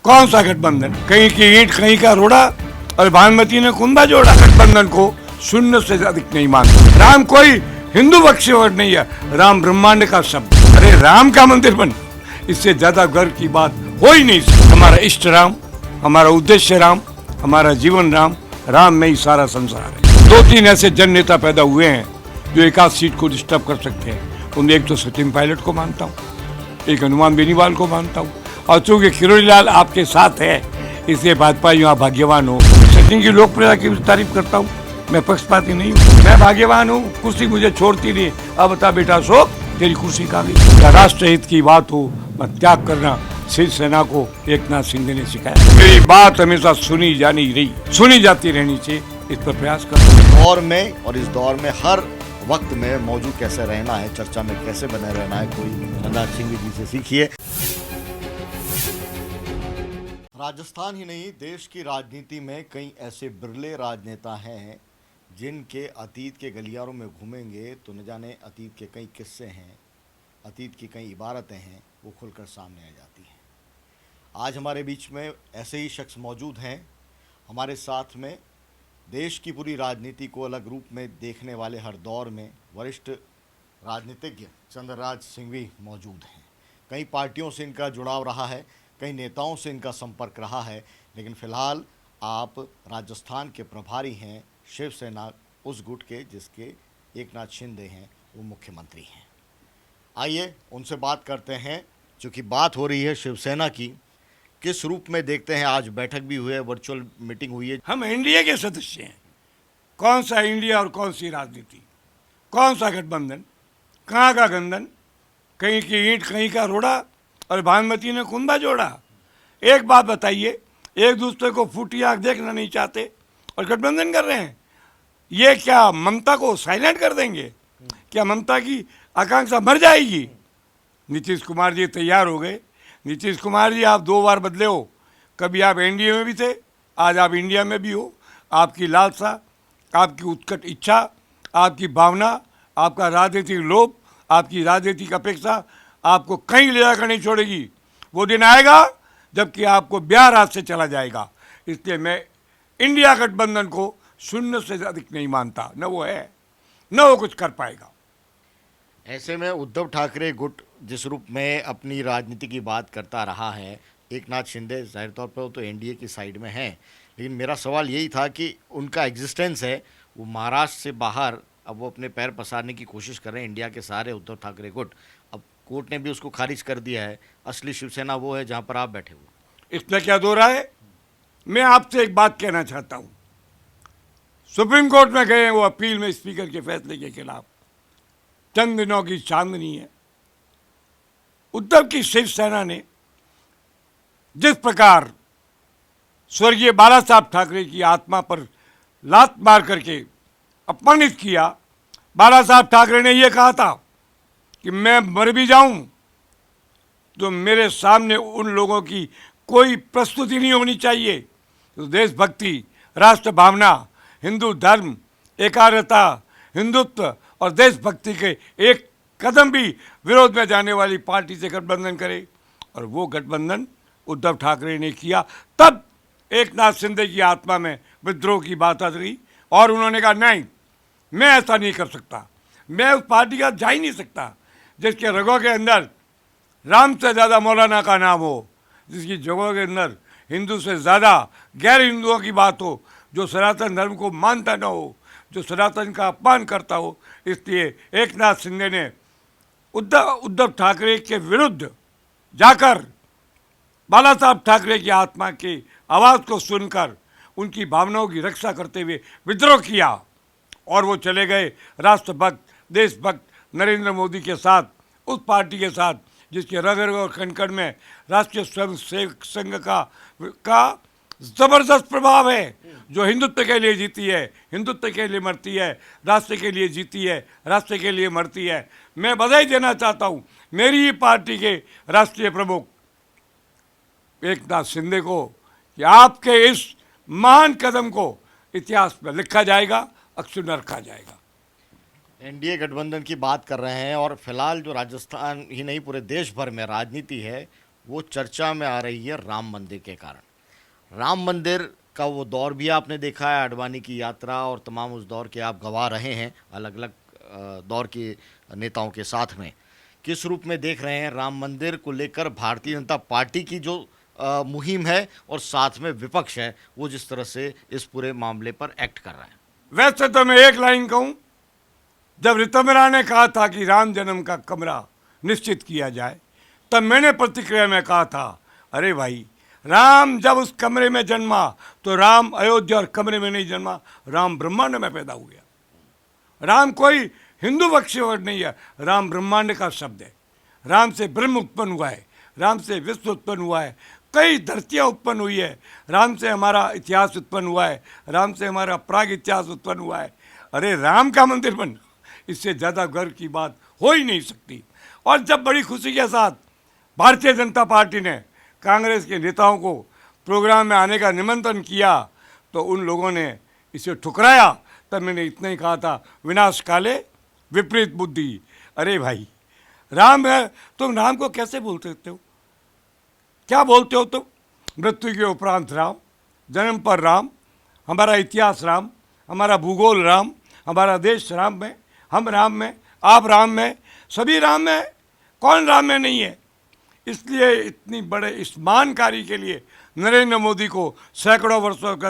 कौन सा गठबंधन? कहीं की ईंट कहीं का रोड़ा और भानुमति ने कुंभा जोड़ा। गठबंधन को शून्य से अधिक नहीं मानता। राम कोई हिंदू बख्शीवर नहीं है, राम ब्रह्मांड का शब्द। अरे राम का मंदिर बन, इससे ज्यादा गर्व की बात हो ही नहीं सकती। हमारा इष्ट राम, हमारा उद्देश्य राम, हमारा जीवन राम, राम में ही सारा संसार है। दो तीन ऐसे जन नेता पैदा हुए हैं जो एक आध सीट को डिस्टर्ब कर सकते हैं। उनमें एक तो सचिन पायलट को मानता हूँ, एक हनुमान बेनीवाल को मानता हूँ, और चूंकि किरोड़ीलाल आपके साथ है इसलिए भाजपा यहाँ भाग्यवान हो। सचिन की लोकप्रियता की तारीफ करता हूँ, मैं पक्षपाती नहीं हूँ, मैं भाग्यवान हूँ, कुर्सी मुझे छोड़ती नहीं। अब बता बेटा शोक, तेरी कुर्सी कहाँ गई? क्या राष्ट्रहित की बात हो मैं त्याग करना शिवसेना को एकनाथ शिंदे ने सिखाया। मेरी बात हमेशा सुनी जाती रहनी चाहिए, इस पर प्रयास करो। और इस दौर में हर वक्त में मौजूद कैसे रहना है, चर्चा में कैसे बने रहना है, कोई चंद्रराज सिंह जी से सीखिए। राजस्थान ही नहीं, देश की राजनीति में कई ऐसे बिरले राजनेता हैं जिनके अतीत के गलियारों में घूमेंगे तो न जाने अतीत के कई किस्से हैं, अतीत की कई इबारतें हैं, वो खुलकर सामने आ जाती हैं। आज हमारे बीच में ऐसे ही शख्स मौजूद हैं। हमारे साथ में देश की पूरी राजनीति को अलग रूप में देखने वाले हर दौर में वरिष्ठ राजनीतिज्ञ चंद्रराज सिंह भी मौजूद हैं। कई पार्टियों से इनका जुड़ाव रहा है, कई नेताओं से इनका संपर्क रहा है, लेकिन फ़िलहाल आप राजस्थान के प्रभारी हैं शिवसेना उस गुट के जिसके एकनाथ शिंदे हैं वो मुख्यमंत्री हैं। आइए उनसे बात करते हैं। चूँकि बात हो रही है शिवसेना की, किस रूप में देखते हैं? आज बैठक भी हुई है, वर्चुअल मीटिंग हुई है। हम इंडिया के सदस्य हैं। कौन सा इंडिया और कौन सी राजनीति, कौन सा गठबंधन, कहाँ का गंदन? कहीं की ईंट कहीं का रोड़ा और भानुमति ने कुंभा जोड़ा। एक बात बताइए, एक दूसरे को फूटी आँख देखना नहीं चाहते और गठबंधन कर रहे हैं। ये क्या ममता को साइलेंट कर देंगे? क्या ममता की आकांक्षा मर जाएगी? नीतीश कुमार जी तैयार हो गए। नीतीश कुमार जी, आप दो बार बदले हो, कभी आप एनडीए में भी थे, आज आप इंडिया में भी हो। आपकी लालसा, आपकी उत्कट इच्छा, आपकी भावना, आपका राजनीतिक लोभ, आपकी राजनीतिक अपेक्षा आपको कहीं ले जाकर नहीं छोड़ेगी। वो दिन आएगा जबकि आपको ब्याह रात से चला जाएगा। इसलिए मैं इंडिया गठबंधन को शून्य से अधिक नहीं मानता। न वो है, न वो कुछ कर पाएगा। ऐसे में उद्धव ठाकरे गुट जिस रूप में अपनी राजनीति की बात करता रहा है, एकनाथ शिंदे जाहिर तौर पर वो तो एनडीए की साइड में हैं, लेकिन मेरा सवाल यही था कि उनका एग्जिस्टेंस है वो महाराष्ट्र से बाहर, अब वो अपने पैर पसारने की कोशिश कर रहे हैं इंडिया के सारे उद्धव ठाकरे गुट। अब कोर्ट ने भी उसको खारिज कर दिया है। असली शिवसेना वो है जहाँ पर आप बैठे हुए। इसमें क्या दो राय है? मैं आपसे एक बात कहना चाहता हूँ। सुप्रीम कोर्ट में गए वो अपील में स्पीकर के फैसले के खिलाफ। चंद दिनों की चांदनी है। उद्धव की शिवसेना ने जिस प्रकार स्वर्गीय बाला साहब ठाकरे की आत्मा पर लात मार करके अपमानित किया, बाला साहब ठाकरे ने यह कहा था कि मैं मर भी जाऊं तो मेरे सामने उन लोगों की कोई प्रस्तुति नहीं होनी चाहिए। तो देशभक्ति, राष्ट्र भावना, हिंदू धर्म, एकाग्रता, हिंदुत्व और देशभक्ति के एक कदम भी विरोध में जाने वाली पार्टी से गठबंधन करे। और वो गठबंधन उद्धव ठाकरे ने किया। तब एकनाथ शिंदे की आत्मा में विद्रोह की बात आ गई और उन्होंने कहा नहीं, मैं ऐसा नहीं कर सकता, मैं उस पार्टी का जा ही नहीं सकता जिसके रगों के अंदर राम से ज़्यादा मौलाना का नाम हो, जिसकी जगहों के अंदर हिंदू से ज़्यादा गैर हिंदुओं की बात हो, जो सनातन धर्म को मानता न हो, जो सनातन का अपमान करता हो। इसलिए एकनाथ शिंदे ने उद्धव ठाकरे के विरुद्ध जाकर बाला साहब ठाकरे की आत्मा की आवाज़ को सुनकर उनकी भावनाओं की रक्षा करते हुए विद्रोह किया और वो चले गए राष्ट्रभक्त, देशभक्त नरेंद्र मोदी के साथ, उस पार्टी के साथ जिसके रग रग और कण में राष्ट्रीय स्वयंसेवक संघ का ज़बरदस्त प्रभाव है, जो हिंदुत्व के लिए जीती है, हिंदुत्व के लिए मरती है, राष्ट्र के लिए जीती है, राष्ट्र के लिए मरती है। मैं बधाई देना चाहता हूँ मेरी ही पार्टी के राष्ट्रीय प्रमुख एकनाथ शिंदे को कि आपके इस महान कदम को इतिहास में लिखा जाएगा, अक्षुण्ण रखा जाएगा। एनडीए गठबंधन की बात कर रहे हैं और फिलहाल जो राजस्थान ही नहीं पूरे देश भर में राजनीति है वो चर्चा में आ रही है राम मंदिर के कारण। राम मंदिर का वो दौर भी आपने देखा है, आडवाणी की यात्रा और तमाम उस दौर के आप गवाह रहे हैं अलग अलग दौर के नेताओं के साथ में। किस रूप में देख रहे हैं राम मंदिर को लेकर भारतीय जनता पार्टी की जो मुहिम है और साथ में विपक्ष है वो जिस तरह से इस पूरे मामले पर एक्ट कर रहा है? वैसे तो मैं एक लाइन कहूं, जब ऋतुमरा ने कहा था कि राम जन्म का कमरा निश्चित किया जाए, तब मैंने प्रतिक्रिया में कहा था, अरे भाई, राम जब उस कमरे में जन्मा तो राम अयोध्या और कमरे में नहीं जन्मा, राम ब्रह्मांड में पैदा हो गया। राम कोई हिंदू पक्षी वर्ड नहीं है, राम ब्रह्मांड का शब्द है। राम से ब्रह्म उत्पन्न हुआ है, राम से विश्व उत्पन्न हुआ है, कई धरतियाँ उत्पन्न हुई है, राम से हमारा इतिहास उत्पन्न हुआ है, राम से हमारा प्राग इतिहास उत्पन्न हुआ है। अरे राम का मंदिर बनना, इससे ज़्यादा गर्व की बात हो ही नहीं सकती। और जब बड़ी खुशी के साथ भारतीय जनता पार्टी ने कांग्रेस के नेताओं को प्रोग्राम में आने का निमंत्रण किया तो उन लोगों ने इसे ठुकराया। तब मैंने इतना ही कहा था, विनाश काले विपरीत बुद्धि। अरे भाई, राम है, तुम राम को कैसे बोल सकते हो? क्या बोलते हो तुम? मृत्यु के उपरांत राम, जन्म पर राम, हमारा इतिहास राम, हमारा भूगोल राम, हमारा देश राम में, हम राम में, आप राम में, सभी राम में। कौन राम में नहीं है? इसलिए इतनी बड़े इस मान कार्य के लिए नरेंद्र मोदी को सैकड़ों वर्षों का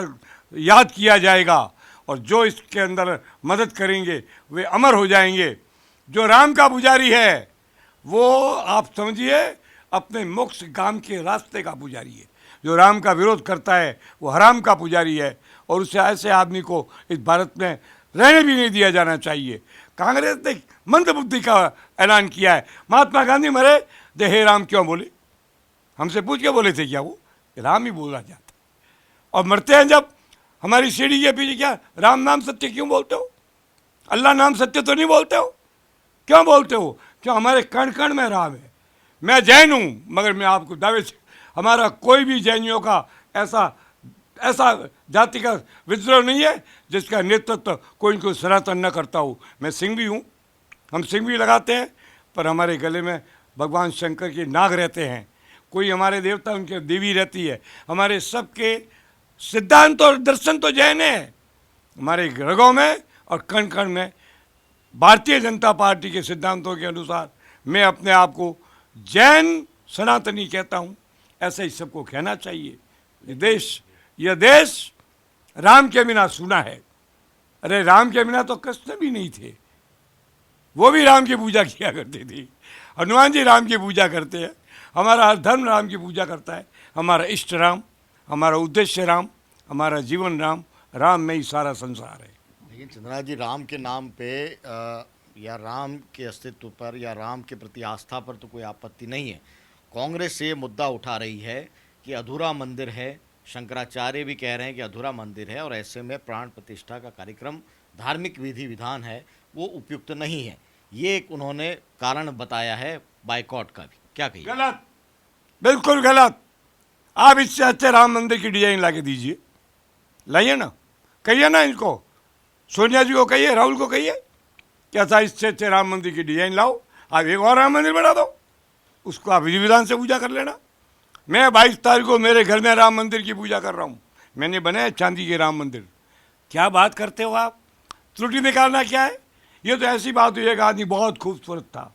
याद किया जाएगा और जो इसके अंदर मदद करेंगे वे अमर हो जाएंगे। जो राम का पुजारी है वो आप समझिए अपने मोक्ष गाम के रास्ते का पुजारी है। जो राम का विरोध करता है वो हराम का पुजारी है और उसे ऐसे आदमी को इस भारत में रहने भी नहीं दिया जाना चाहिए। कांग्रेस ने मंदबुद्धि का ऐलान किया है। महात्मा गांधी मरे दे हे राम क्यों बोले? हमसे पूछ के बोले थे क्या? वो राम ही बोला जाता। और मरते हैं जब हमारी सीढ़ी के पीछे क्या राम नाम सत्य क्यों बोलते हो? अल्लाह नाम सत्य तो नहीं बोलते हो? क्यों बोलते हो? क्यों? हमारे कण कण में राम है। मैं जैन हूँ मगर मैं आपको दावे से, हमारा कोई भी जैनियों का ऐसा जाति का विद्रोह नहीं है जिसका नेतृत्व कोई इनको सनातन न करता हो। मैं सिंह भी हूँ, हम सिंह भी लगाते हैं, पर हमारे गले में भगवान शंकर के नाग रहते हैं। कोई हमारे देवता उनके देवी रहती है। हमारे सबके सिद्धांत और दर्शन तो जैन है। हमारे रगों में और कण कण में भारतीय जनता पार्टी के सिद्धांतों के अनुसार मैं अपने आप को जैन सनातनी कहता हूँ। ऐसा ही सबको कहना चाहिए। यह देश राम के बिना सुना है। अरे राम के बिना तो कृष्ण भी नहीं थे, वो भी राम की पूजा किया करते थे। हनुमान जी राम की पूजा करते हैं। हमारा धर्म राम की पूजा करता है। हमारा इष्ट राम, हमारा उद्देश्य राम, हमारा जीवन राम, राम में ही सारा संसार है। लेकिन चंद्रा जी, राम के नाम पे या राम के अस्तित्व पर या राम के प्रति आस्था पर तो कोई आपत्ति नहीं है। कांग्रेस ये मुद्दा उठा रही है कि अधूरा मंदिर है। शंकराचार्य भी कह रहे हैं कि अधूरा मंदिर है और ऐसे में प्राण प्रतिष्ठा का कार्यक्रम, धार्मिक विधि विधान है, वो उपयुक्त नहीं है। ये एक उन्होंने कारण बताया है बाइकॉट का भी। क्या कहिए? गलत, बिल्कुल गलत। आप इससे अच्छे राम मंदिर की डिजाइन ला के दीजिए, लाइए ना, कहिए ना इनको, सोनिया जी को कहिए, राहुल को कहिए कि ऐसा इससे अच्छे राम मंदिर की डिजाइन लाओ। आप एक और राम मंदिर बना दो, उसको आप विधि विधान से पूजा कर लेना। मैं 22 तारीख को मेरे घर में राम मंदिर की पूजा कर रहा हूँ। मैंने बनाया चांदी के राम मंदिर। क्या बात करते हो आप? त्रुटि निकालना क्या है? ये तो ऐसी बात हुई, एक आदमी बहुत खूबसूरत था,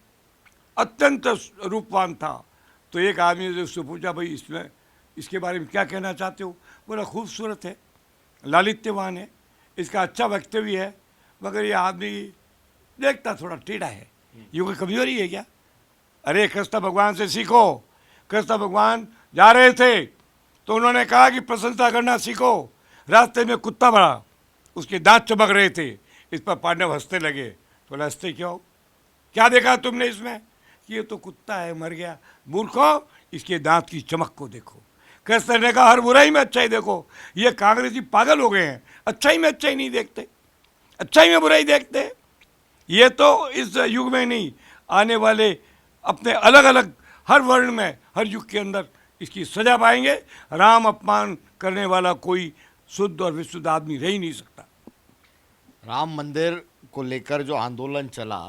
अत्यंत रूपवान था। तो एक आदमी ने उससे पूछा, भाई इसमें इसके बारे में क्या कहना चाहते हो? बोला खूबसूरत है, लालित्यवान है, इसका अच्छा वक्तव्य है, मगर ये आदमी देखता थोड़ा टेढ़ा है, ये कोई कमजोरी है क्या? अरे कृष्ण भगवान से सीखो। कृष्ण भगवान जा रहे थे तो उन्होंने कहा कि प्रशंसा करना सीखो। रास्ते में कुत्ता बड़ा, उसके दांत चमक रहे थे। इस पर पांडव हंसने लगे। तो हंसते क्यों? क्या देखा तुमने इसमें? कि ये तो कुत्ता है, मर गया। मूर्खों, इसके दांत की चमक को देखो। कृष्ण ने कहा हर बुराई में अच्छाई देखो। ये कांग्रेसी पागल हो गए हैं, अच्छाई में अच्छाई नहीं देखते, अच्छाई में बुराई देखते हैं। ये तो इस युग में नहीं, आने वाले अपने अलग अलग हर वर्ण में, हर युग के अंदर इसकी सजा पाएंगे। राम अपमान करने वाला कोई शुद्ध और विशुद्ध आदमी रह ही नहीं सकता। राम मंदिर को लेकर जो आंदोलन चला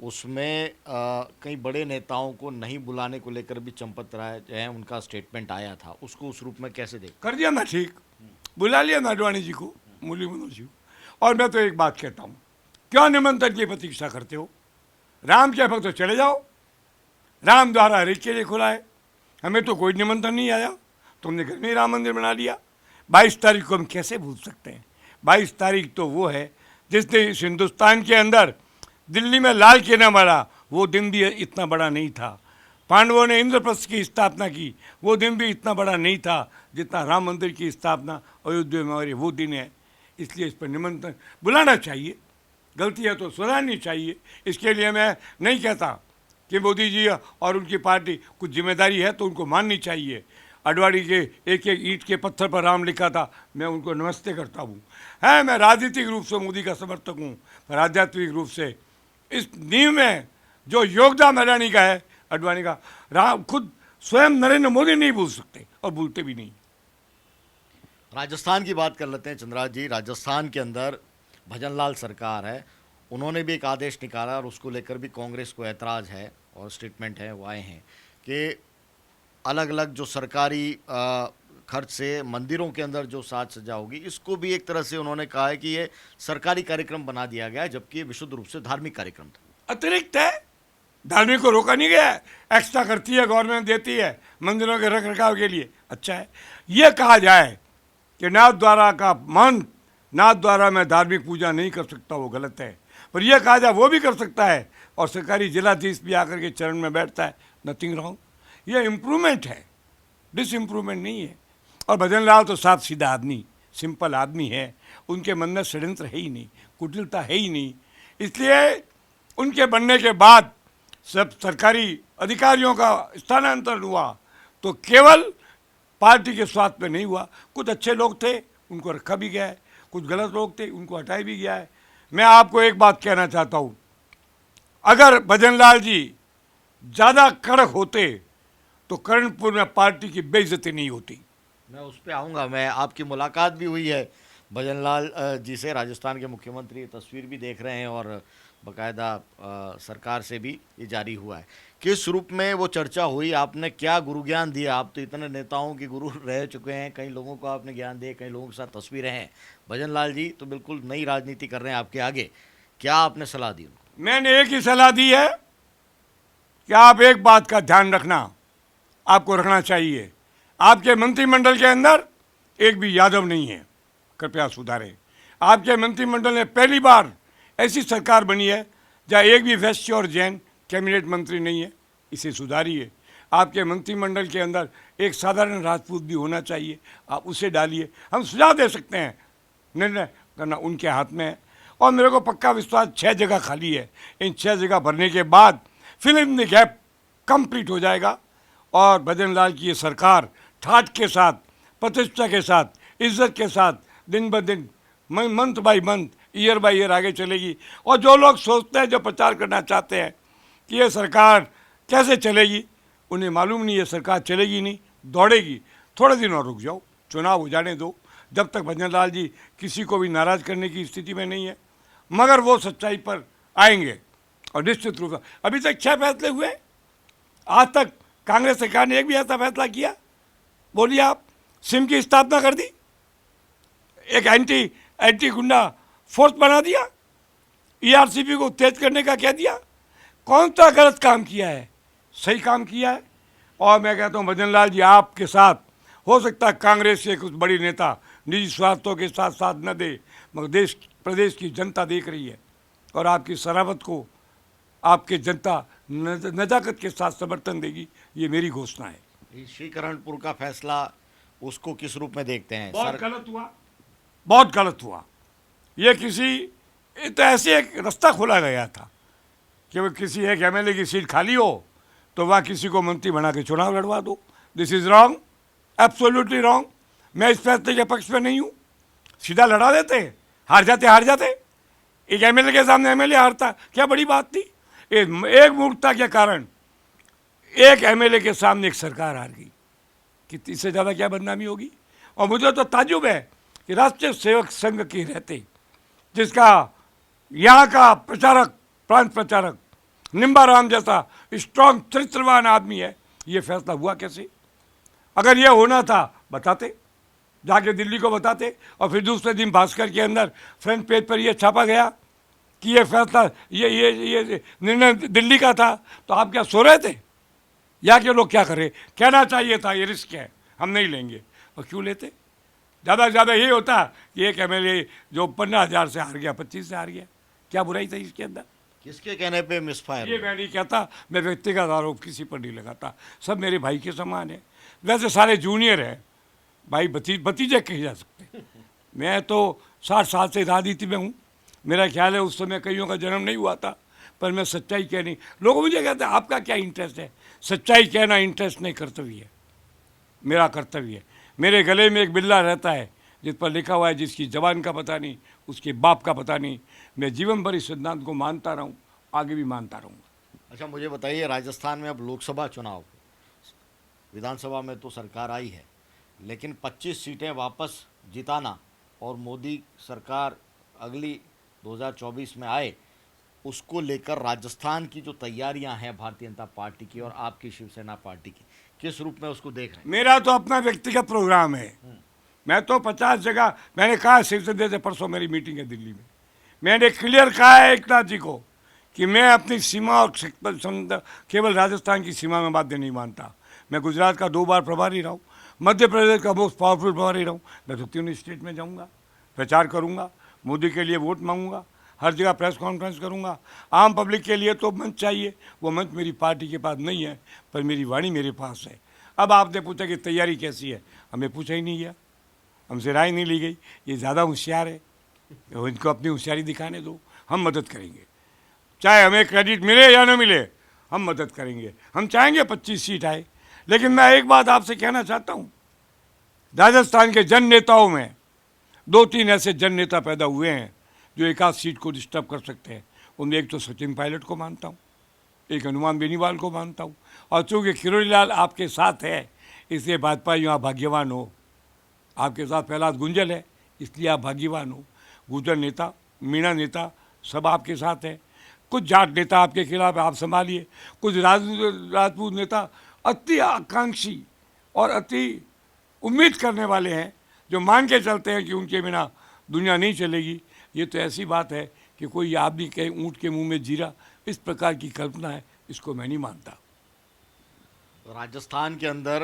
उसमें कई बड़े नेताओं को नहीं बुलाने को लेकर भी चंपत राय जो है उनका स्टेटमेंट आया था, उसको उस रूप में कैसे देख? कर दिया ना ठीक, बुला लिया ना आडवाणी जी को, मुरली मनोहर जी को। और मैं तो एक बात कहता हूँ, क्यों निमंत्रण की प्रतीक्षा करते हो? राम के भक्त तो चले जाओ, राम द्वारा हर एक के लिए खुला है। हमें तो कोई निमंत्रण नहीं आया, तुमने घर में ही राम मंदिर बना लिया। 22 तारीख को हम कैसे भूल सकते हैं? 22 तारीख तो वो है जिसने इस हिंदुस्तान के अंदर दिल्ली में लाल किला मारा, वो दिन भी इतना बड़ा नहीं था। पांडवों ने इंद्रप्रस्थ की स्थापना की, वो दिन भी इतना बड़ा नहीं था जितना राम मंदिर की स्थापना अयोध्या में हो वो दिन है। इसलिए इस पर निमंत्रण बुलाना चाहिए, गलती है तो सुधारनी चाहिए। इसके लिए मैं नहीं कहता कि मोदी जी और उनकी पार्टी कुछ जिम्मेदारी है तो उनको माननी चाहिए। अडवाणी के एक एक ईंट के पत्थर पर राम लिखा था, मैं उनको नमस्ते करता हूँ। है मैं राजनीतिक रूप से मोदी का समर्थक हूँ, पर आध्यात्मिक रूप से इस नींव में जो योगदान अडानी का है, अडवाणी का, राम खुद स्वयं नरेंद्र मोदी नहीं भूल सकते और भूलते भी नहीं। राजस्थान की बात कर लेते हैं चंद्रराज जी। राजस्थान के अंदर भजनलाल सरकार है, उन्होंने भी एक आदेश निकाला और उसको लेकर भी कांग्रेस को ऐतराज़ है और स्टेटमेंट है वो आए हैं कि अलग अलग जो सरकारी खर्च से मंदिरों के अंदर जो साज सज्जा होगी, इसको भी एक तरह से उन्होंने कहा है कि ये सरकारी कार्यक्रम बना दिया गया है, जबकि ये विशुद्ध रूप से धार्मिक कार्यक्रम था। अतिरिक्त है, धार्मिक को रोका नहीं गया है, एक्स्ट्रा करती है गवर्नमेंट, देती है मंदिरों के रख रखाव के लिए। अच्छा है ये कहा जाए कि नाथ द्वारा का मान, नाथ द्वारा मैं धार्मिक पूजा नहीं कर सकता, वो गलत है। पर यह कहा जाए वो भी कर सकता है और सरकारी जिलाधीश भी आकर के चरण में बैठता है, नथिंग रॉन्ग। ये इम्प्रूवमेंट है, डिस इम्प्रूवमेंट नहीं है। और भजनलाल तो साफ सीधा आदमी, सिंपल आदमी है, उनके मन में षड्यंत्र है ही नहीं, कुटिलता है ही नहीं। इसलिए उनके बनने के बाद सब सरकारी अधिकारियों का स्थानांतरण हुआ तो केवल पार्टी के स्वार्थ में नहीं हुआ। कुछ अच्छे लोग थे उनको रखा भी गया है, कुछ गलत लोग थे उनको हटाया भी गया है। मैं आपको एक बात कहना चाहता हूँ, अगर भजनलाल जी ज़्यादा कड़क होते तो कर्णपुर में पार्टी की बेइज्जती नहीं होती। मैं उस पर आऊँगा। मैं आपकी मुलाकात भी हुई है भजनलाल जी से, राजस्थान के मुख्यमंत्री, तस्वीर भी देख रहे हैं और बाकायदा सरकार से भी ये जारी हुआ है। किस रूप में वो चर्चा हुई, आपने क्या गुरु ज्ञान दिया? आप तो इतने नेताओं के गुरु रह चुके हैं, कई लोगों को आपने ज्ञान दिए, कई लोगों के साथ तस्वीरें हैं। भजनलाल जी तो बिल्कुल नई राजनीति कर रहे हैं आपके आगे, क्या आपने सलाह दी उनको? मैंने एक ही सलाह दी है कि आप एक बात का ध्यान रखना, आपको रखना चाहिए, आपके मंत्रिमंडल के अंदर एक भी यादव नहीं है, कृपया सुधारें। आपके मंत्रिमंडल ने पहली बार ऐसी सरकार बनी है जहाँ एक भी वैश्य और जैन कैबिनेट मंत्री नहीं है, इसे सुधारिए। आपके मंत्रिमंडल के अंदर एक साधारण राजपूत भी होना चाहिए, आप उसे डालिए। हम सुझाव दे सकते हैं, निर्णय करना उनके हाथ में है। और मेरे को पक्का विश्वास 6 जगह खाली है, इन 6 जगह भरने के बाद फिल्म द गैप कंप्लीट हो जाएगा और भजनलाल की ये सरकार ठाठ के साथ, प्रतिष्ठा के साथ, इज्जत के साथ दिन ब दिन, month by month, year by year आगे चलेगी। और जो लोग सोचते हैं, जो प्रचार करना चाहते हैं कि ये सरकार कैसे चलेगी, उन्हें मालूम नहीं ये सरकार चलेगी नहीं, दौड़ेगी। थोड़े दिन और रुक जाओ, चुनाव हो जाने दो। जब तक भजनलाल जी किसी को भी नाराज़ करने की स्थिति में नहीं है, मगर वो सच्चाई पर आएंगे। और निश्चित रूप से अभी तक 6 फैसले हुए, आज तक कांग्रेस सरकार ने एक भी ऐसा फैसला किया? बोलिए आप। सिम की स्थापना कर दी, एक एंटी गुंडा फोर्स बना दिया, ईआरसीपी को तेज करने का कह दिया। कौन सा गलत काम किया है? सही काम किया है। और मैं कहता हूँ भजनलाल जी आपके साथ हो सकता है कांग्रेस के कुछ बड़ी नेता निजी स्वार्थों के साथ साथ न दे, मगर देश प्रदेश की जनता देख रही है और आपकी शराफत को आपके जनता नजाकत के साथ समर्थन देगी, ये मेरी घोषणा है। श्रीकरणपुर का फैसला उसको किस रूप में देखते हैं? बहुत गलत हुआ, बहुत गलत हुआ। ये तो ऐसे एक रास्ता खोला गया था कि वो किसी एक एमएलए की सीट खाली हो तो वहाँ किसी को मंत्री बना के चुनाव लड़वा दो। This is wrong, absolutely wrong. मैं इस फैसले के पक्ष में नहीं हूँ। सीधा लड़ा देते, हार जाते। एक एमएलए के सामने एमएलए हारता, क्या बड़ी बात थी? एक मूर्खता के कारण एक एमएलए के सामने एक सरकार हार गई, कि इससे ज़्यादा क्या बदनामी होगी? और मुझे तो ताज्जुब है कि राष्ट्रीय सेवक संघ के रहते, जिसका यहाँ का प्रचारक, प्रांत प्रचारक निम्बाराम जैसा स्ट्रांग चरित्रवान आदमी है, ये फैसला हुआ कैसे? अगर ये होना था बताते, जाके दिल्ली को बताते, और फिर दूसरे दिन भास्कर के अंदर फ्रंट पेज पर ये छापा गया कि ये फैसला ये निर्णय दिल्ली का था, तो आप क्या सो रहे थे? या के लोग क्या करे? कहना चाहिए था ये रिस्क है, हम नहीं लेंगे। और क्यों लेते? ज़्यादा से ज़्यादा ये होता कि एक MLA जो 15,000 से हार गया, 25 से हार गया, क्या बुराई थी इसके अंदर? किसके कहने पे मिसफायर ये मैं नहीं कहता, मैं व्यक्तिगत आरोप किसी पर नहीं लगाता, सब मेरे भाई के समान है। वैसे सारे जूनियर हैं भाई, भतीजे कहे जा सकते। मैं तो 60 साल से राजनीति में हूँ, मेरा ख्याल है उस समय कईयों का जन्म नहीं हुआ था, पर मैं सच्चाई कहनी, लोग मुझे कहते हैं आपका क्या इंटरेस्ट है? सच्चाई कहना इंटरेस्ट नहीं, कर्तव्य है, मेरा कर्तव्य है। मेरे गले में एक बिल्ला रहता है जिस पर लिखा हुआ है जिसकी जबान का पता नहीं, उसके बाप का पता नहीं। मैं जीवन भर इस सिद्धांत को मानता रहूँ, आगे भी मानता रहूँगा। अच्छा, मुझे बताइए, राजस्थान में अब लोकसभा चुनाव, विधानसभा में तो सरकार आई है, लेकिन 25 सीटें वापस जिताना और मोदी सरकार अगली 2024 में आए, उसको लेकर राजस्थान की जो तैयारियां हैं भारतीय जनता पार्टी की और आपकी शिवसेना पार्टी की, किस रूप में उसको देख रहे हैं? मेरा तो अपना व्यक्तिगत प्रोग्राम है। मैं तो 50 जगह, मैंने कहा शिवसेना से, परसों मेरी मीटिंग है दिल्ली में, मैंने क्लियर कहा है एक नाथ जी को कि मैं अपनी सीमा और केवल राजस्थान की सीमा में बाध्य नहीं मानता। मैं गुजरात का 2 बार प्रभारी रहा हूँ, मध्य प्रदेश का मोस्ट पावरफुल प्रभारी रहा हूँ। मैं तो तीनों स्टेट में जाऊँगा, प्रचार करूँगा, मोदी के लिए वोट मांगूंगा, हर जगह प्रेस कॉन्फ्रेंस करूँगा। आम पब्लिक के लिए तो मंच चाहिए, वो मंच मेरी पार्टी के पास नहीं है, पर मेरी वाणी मेरे पास है। अब आपने पूछा कि तैयारी कैसी है, हमें पूछा ही नहीं गया, हमसे राय नहीं ली गई। ये ज़्यादा होशियार है, तो इनको अपनी होशियारी दिखाने दो, हम मदद करेंगे, चाहे हमें क्रेडिट मिले या न मिले, हम मदद करेंगे। हम चाहेंगे 25 सीट आए, लेकिन मैं एक बात आपसे कहना चाहता हूँ, राजस्थान के जन नेताओं में 2-3 ऐसे जन नेता पैदा हुए हैं जो एक आध सीट को डिस्टर्ब कर सकते हैं। उनमें एक तो सचिन पायलट को मानता हूँ, एक हनुमान बेनीवाल को मानता हूँ, और चूँकि किरोड़ी लाल आपके साथ है इसलिए भाजपा यहाँ भाग्यवान हो। आपके साथ प्रहलाद गुंजल है इसलिए आप भाग्यवान हो। गुर्जर नेता, मीणा नेता सब आपके साथ है। कुछ जाट नेता आपके खिलाफ है, आप संभालिए। कुछ राजपूत नेता अति आकांक्षी और अति उम्मीद करने वाले हैं जो मान के चलते हैं कि उनके बिना दुनिया नहीं चलेगी। ये तो ऐसी बात है कि कोई आदमी कहे ऊँट के मुंह में जीरा, इस प्रकार की कल्पना है, इसको मैं नहीं मानता। राजस्थान के अंदर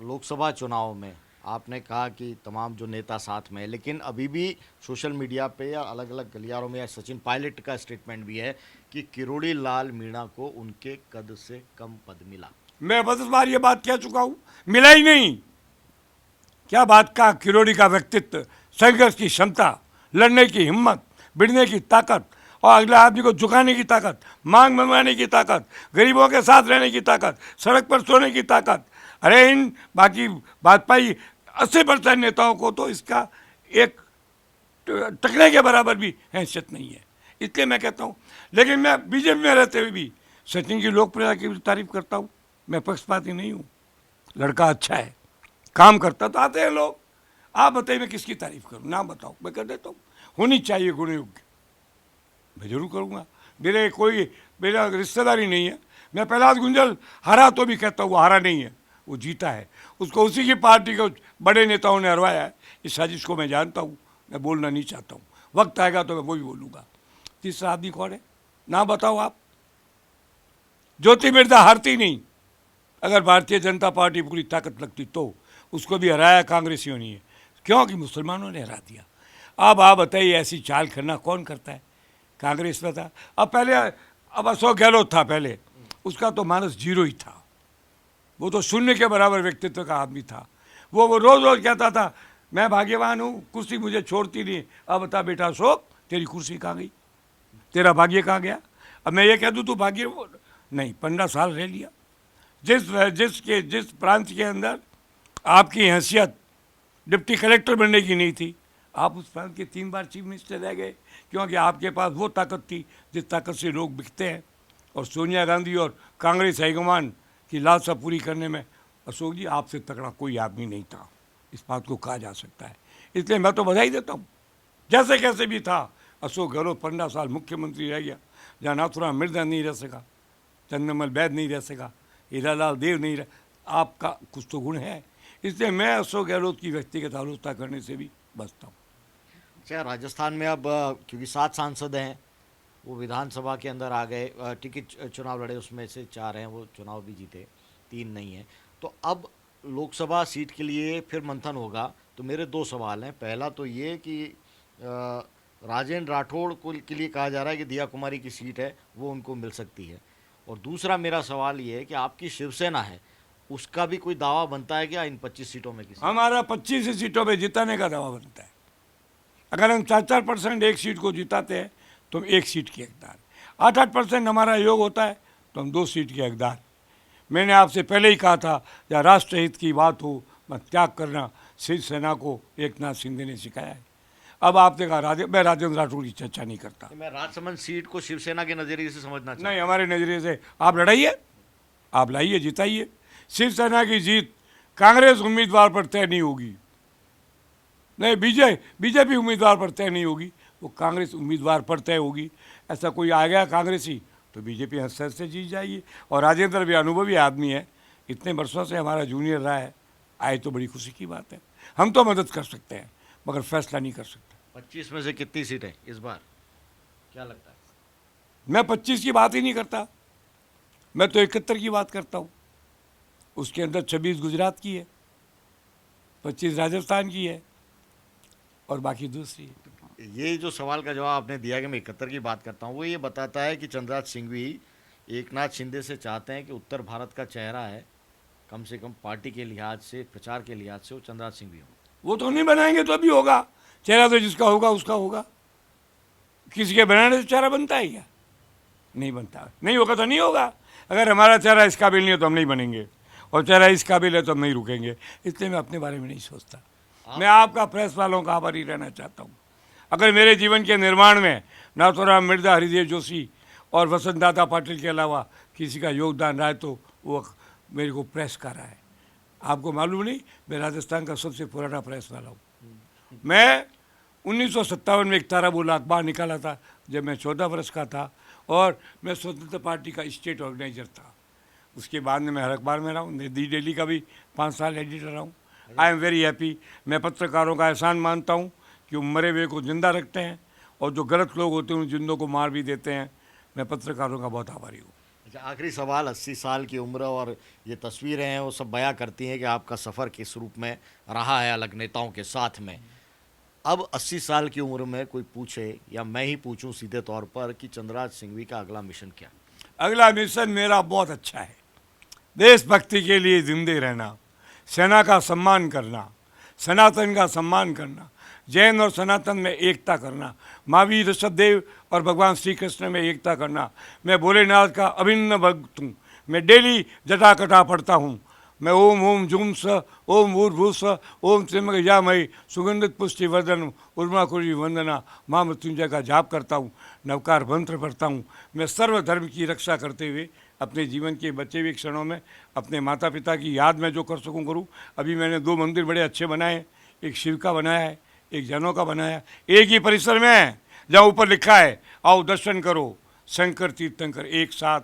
लोकसभा चुनाव में आपने कहा कि तमाम जो नेता साथ में है, लेकिन अभी भी सोशल मीडिया पे या अलग अलग गलियारों में या सचिन पायलट का स्टेटमेंट भी है कि किरोड़ी लाल मीणा को उनके कद से कम पद मिला। मैं 10 बार ये बात कह चुका हूँ, मिला ही नहीं। क्या बात का? किरोड़ी का व्यक्तित्व, संघर्ष की क्षमता, लड़ने की हिम्मत, भिड़ने की ताकत और अगले आदमी को झुकाने की ताकत, मांग मनवाने की ताकत, गरीबों के साथ रहने की ताकत, सड़क पर सोने की ताकत। अरे इन बाकी भाजपाई 80% नेताओं को तो इसका एक टकरे के बराबर भी हैसियत नहीं है। इसलिए मैं कहता हूँ, लेकिन मैं बीजेपी में रहते हुए भी सचिन की लोकप्रियता की तारीफ करता हूँ। मैं पक्षपाती नहीं हूँ, लड़का अच्छा है, काम करता, तो आते हैं लोग। आप बताइए मैं किसकी तारीफ करूँ? नाम बताओ, मैं कर देता हूँ। होनी चाहिए गुण योग्य, मैं जरूर करूँगा। मेरा रिश्तेदारी नहीं है। मैं प्रहलाद गुंजल हारा तो भी कहता हूँ वो हारा नहीं है, वो जीता है। उसको उसी की पार्टी के बड़े नेताओं ने हरवाया है। इस साजिश को मैं जानता हूँ, मैं बोलना नहीं चाहता हूँ। वक्त आएगा तो मैं वो भी बोलूँगा। तीसरा आदमी कौन है? नाम बताओ आप। ज्योति मिर्जा हारती नहीं। अगर भारतीय जनता पार्टी पूरी ताकत लगती तो उसको भी हराया कांग्रेसियों ने, क्योंकि मुसलमानों ने हरा दिया। अब आप बताइए ऐसी चाल करना कौन करता है? कांग्रेस में था। अब अशोक गहलोत था पहले, उसका तो मानस जीरो ही था। वो तो शून्य के बराबर व्यक्तित्व का आदमी था। वो रोज रोज कहता था मैं भाग्यवान हूँ, कुर्सी मुझे छोड़ती नहीं। अब बता बेटा अशोक, तेरी कुर्सी कहाँ गई? तेरा भाग्य कहाँ गया? अब मैं ये कह दूँ तू भाग्य नहीं, 15 साल रह लिया। जिस प्रांत के अंदर आपकी हैसियत डिप्टी कलेक्टर बनने की नहीं थी, आप उस प्रांत के 3 बार चीफ मिनिस्टर रह गए, क्योंकि आपके पास वो ताकत थी जिस ताकत से लोग बिकते हैं। और सोनिया गांधी और कांग्रेस हाईकमान की लालसा पूरी करने में अशोक जी आपसे तगड़ा कोई आदमी नहीं था, इस बात को कहा जा सकता है। इसलिए मैं तो बधाई देता हूँ। जैसे कैसे भी था, अशोक गहलोत 15 साल मुख्यमंत्री रह गया, जहाँ नाथुराम मिर्जा नहीं रह सका, चंद्रमल वैद नहीं रह सका, हीरालाल देव नहीं रह, आपका कुछ तो गुण है। इसलिए मैं अशोक गहलोत की व्यक्तिगत आलोचना करने से भी बचता हूँ। अच्छा, राजस्थान में अब क्योंकि 7 सांसद हैं, वो विधानसभा के अंदर आ गए, टिकट चुनाव लड़े, उसमें से 4 हैं वो चुनाव भी जीते, 3 नहीं हैं। तो अब लोकसभा सीट के लिए फिर मंथन होगा। तो मेरे 2 सवाल हैं। पहला तो ये कि राजेंद्र राठौड़ को के लिए कहा जा रहा है कि दिया कुमारी की सीट है वो उनको मिल सकती है। और दूसरा मेरा सवाल ये है कि आपकी शिवसेना है, उसका भी कोई दावा बनता है क्या इन 25 सीटों में किसी? हमारा 25 सीटों पे जिताने का दावा बनता है। अगर हम 4% एक सीट को जिताते हैं तो हम 1 सीट के हकदार, 8% हमारा योग होता है तो हम 2 सीट के हकदार। मैंने आपसे पहले ही कहा था, या राष्ट्रहित की बात हो मैं त्याग करना शिवसेना को एकनाथ शिंदे ने सिखाया है। अब आपने कहा मैं राजेंद्र राठौड़ की चर्चा नहीं करता। मैं राजसमंद सीट को शिवसेना के नज़रिए से समझना चाहता हूं। नहीं, हमारे नज़रिए से आप लड़ाइए, आप लाइए, जिताइए। शिवसेना की जीत कांग्रेस उम्मीदवार पर तय नहीं होगी, नहीं बीजेपी उम्मीदवार पर तय नहीं होगी, वो कांग्रेस उम्मीदवार पर तय होगी। ऐसा कोई आ गया कांग्रेसी तो बीजेपी हंस से जीत जाएगी। और राजेंद्र भी अनुभवी आदमी है, इतने वर्षों से हमारा जूनियर रहा है, आए तो बड़ी खुशी की बात है। हम तो मदद कर सकते हैं मगर फैसला नहीं कर सकते। 25 में से कितनी सीटें इस बार, क्या लगता है? मैं 25 की बात ही नहीं करता, मैं तो 71 की बात करता हूँ। उसके अंदर 26 गुजरात की है, 25 राजस्थान की है और बाकी दूसरी है। ये जो सवाल का जवाब आपने दिया कि मैं 71 की बात करता हूँ, वो ये बताता है कि चंद्रराज सिंघवी एकनाथ शिंदे से चाहते हैं कि उत्तर भारत का चेहरा है, कम से कम पार्टी के लिहाज से, प्रचार के लिहाज से, वो चंद्रराज सिंघवी हो। वो तो नहीं बनाएंगे तो अभी होगा चेहरा, तो जिसका होगा उसका होगा। किसी के बनाने से चेहरा बनता है क्या? नहीं बनता। नहीं होगा तो नहीं होगा। अगर हमारा चेहरा इस काबिल नहीं है तो हम नहीं बनेंगे, और चेहरा इस काबिल है तो हम नहीं रुकेंगे। इसलिए मैं अपने बारे में नहीं सोचता। मैं आपका प्रेस वालों का आभारी रहना चाहता हूँ। अगर मेरे जीवन के निर्माण में नाथुराम मिर्जा, हरिदेव जोशी और वसंत दादा पाटिल के अलावा किसी का योगदान रहा है तो वो मेरे को प्रेस कर रहा है। आपको मालूम नहीं, मैं राजस्थान का सबसे पुराना प्रेस वाला हूँ। मैं 1957 में एक तारा बोला अखबार निकाला था जब मैं 14 वर्ष का था, और मैं स्वतंत्र पार्टी का स्टेट ऑर्गेनाइजर था। उसके बाद में मैं हर अखबार में रहा हूँ, दी डेली का भी 5 साल एडिटर रहा हूँ। I am very happy. मैं पत्रकारों का एहसान मानता हूँ कि वो मरे हुए को जिंदा रखते हैं, और जो गलत लोग होते हैं उन जिंदों को मार भी देते हैं। मैं पत्रकारों का बहुत आभारी हूँ। अच्छा, आखिरी सवाल, 80 साल की उम्र और ये तस्वीरें हैं वो सब बयां करती हैं कि आपका सफ़र किस रूप में रहा है अलग नेताओं के साथ में। अब 80 साल की उम्र में कोई पूछे, या मैं ही पूछूं सीधे तौर पर, कि चंद्रराज सिंघवी का अगला मिशन क्या? अगला मिशन मेरा बहुत अच्छा है। देशभक्ति के लिए जिंदे रहना, सेना का सम्मान करना, सनातन का सम्मान करना, जैन और सनातन में एकता करना, महावीर ऋषभदेव और भगवान श्री कृष्ण में एकता करना। मैं भोलेनाथ का अभिन्न भक्त हूँ। मैं डेली जटाकटा पढ़ता हूँ। मैं ओम ओम जूम स ओम भूर्भुव स्व ओम त्र्यंबकमयी सुगंधित पुष्टि वर्धन उर्माकुरी वंदना माँ मृत्युंजय का जाप करता हूँ, नवकार मंत्र पढ़ता हूँ। मैं सर्वधर्म की रक्षा करते हुए अपने जीवन के बचे हुए क्षणों में अपने माता पिता की याद में जो कर सकूँ करूँ। अभी मैंने 2 मंदिर बड़े अच्छे बनाए हैं, एक शिव का बनाया है, एक जैनों का बनाया, एक ही परिसर में है, जहाँ ऊपर लिखा है आओ दर्शन करो शंकर तीर्थंकर एक साथ।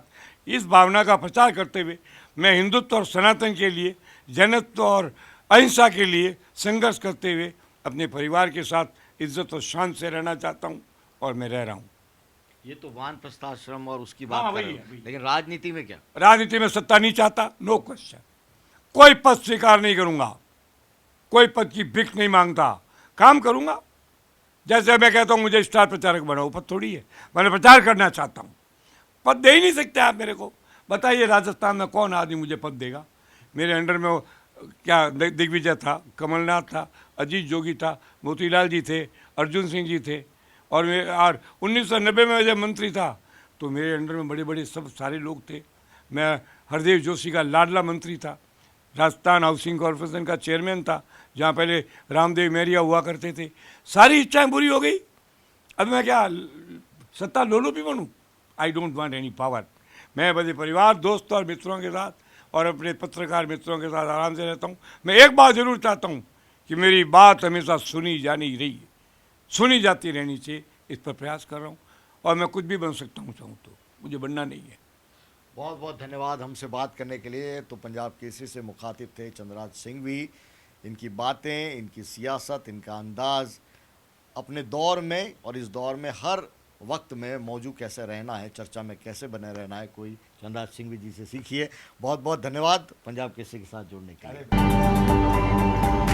इस भावना का प्रचार करते हुए मैं हिंदुत्व और सनातन के लिए, जैनत्व और अहिंसा के लिए संघर्ष करते हुए अपने परिवार के साथ इज्जत और शान से रहना चाहता हूँ, और मैं रह रहा हूँ। ये तो वानप्रस्थाश्रम और उसकी हाँ, बात कर वही रहे है, हो। वही। लेकिन राजनीति में क्या? राजनीति में सत्ता नहीं चाहता, नो क्वेश्चन। कोई पद स्वीकार नहीं करूंगा, कोई पद की भिख नहीं मांगता, काम करूंगा। जैसे मैं कहता हूँ मुझे स्टार प्रचारक बनाओ, पद थोड़ी है, मैंने प्रचार करना चाहता हूँ। पद दे ही नहीं सकते आप मेरे को। बताइए राजस्थान में कौन आदमी मुझे पद देगा? मेरे अंडर में क्या दिग्विजय था, कमलनाथ था, अजीत जोगी था, मोतीलाल जी थे, अर्जुन सिंह जी थे, और 1990 में जब मंत्री था तो मेरे अंडर में बड़े बड़े सब सारे लोग थे। मैं हरदेव जोशी का लाडला मंत्री था, राजस्थान हाउसिंग कॉरपोरेशन का चेयरमैन था, जहाँ पहले रामदेव मेहरिया हुआ करते थे। सारी इच्छाएं पूरी हो गई। अब मैं क्या सत्ता लोलू भी बनूँ? I don't want any power. मैं बड़े परिवार, दोस्तों और मित्रों के साथ और अपने पत्रकार मित्रों के साथ आराम से रहता हूँ। मैं एक बात जरूर चाहता हूँ कि मेरी बात हमेशा सुनी जानी रही है, सुनी जाती रहनी चाहिए, इस पर प्रयास कर रहा हूँ। और मैं कुछ भी बन सकता हूँ चाहूँ तो, मुझे बनना नहीं है। बहुत बहुत धन्यवाद हमसे बात करने के लिए। तो पंजाब केसरी से मुखातिब थे चंद्रराज सिंघवी। इनकी बातें, इनकी सियासत, इनका अंदाज़, अपने दौर में और इस दौर में हर वक्त में मौजूद कैसे रहना है, चर्चा में कैसे बने रहना है, कोई चंद्रराज सिंघवी जी से सीखिए। बहुत बहुत धन्यवाद पंजाब केसरी के साथ जुड़ने के लिए।